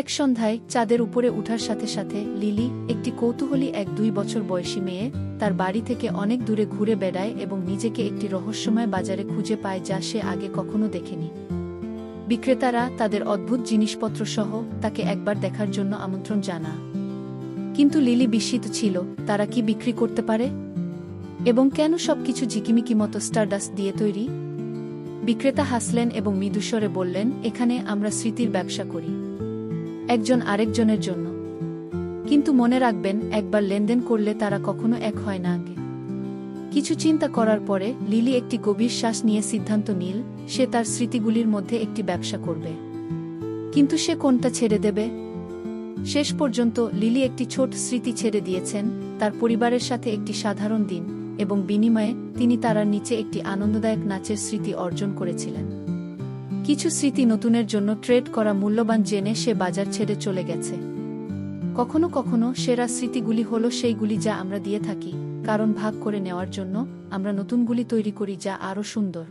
এক সন্ধ্যায় চাঁদের উপরে উঠার সাথে সাথে লিলি, একটি কৌতূহলী 1-2 বছর বয়সী মেয়ে, তার বাড়ি থেকে অনেক দূরে ঘুরে বেড়ায় এবং নিজেকে একটি রহস্যময় বাজারে খুঁজে পায় যা সে আগে কখনো দেখেনি। বিক্রেতারা তাদের অদ্ভুত জিনিসপত্র সহ তাকে একবার দেখার জন্য আমন্ত্রণ জানা। কিন্তু লিলি বিস্মিত ছিল, তারা কি বিক্রি করতে পারে এবং কেন সবকিছু ঝিকিমিকি মতো স্টারডাস্ট দিয়ে তৈরি। বিক্রেতা হাসলেন এবং মৃদুস্বরে বললেন, এখানে আমরা স্মৃতির ব্যবসা করি, একজন আরেকজনের জন্য। কিন্তু মনে রাখবেন, একবার লেনদেন করলে তারা কখনো এক হয় না। আগে কিছু চিন্তা করার পরে লিলি একটি গভীর শ্বাস নিয়ে সিদ্ধান্ত নিল, সে তার স্মৃতিগুলির মধ্যে একটি ব্যবসা করবে। কিন্তু সে কোনটা ছেড়ে দেবে? শেষ পর্যন্ত লিলি একটি ছোট স্মৃতি ছেড়ে দিয়েছেন, তার পরিবারের সাথে একটি সাধারণ দিন, এবং বিনিময়ে তিনি তারার নিচে একটি আনন্দদায়ক নাচের স্মৃতি অর্জন করেছিলেন। কিছু স্মৃতি নতুনের জন্য ট্রেড করা মূল্যবান জেনে সে বাজার ছেড়ে চলে গেছে। কখনো কখনো সেরা স্মৃতিগুলি হলো সেইগুলি যা আমরা দিয়ে থাকি, কারণ ভাগ করে নেওয়ার জন্য আমরা নতুনগুলি তৈরি করি যা আরও সুন্দর।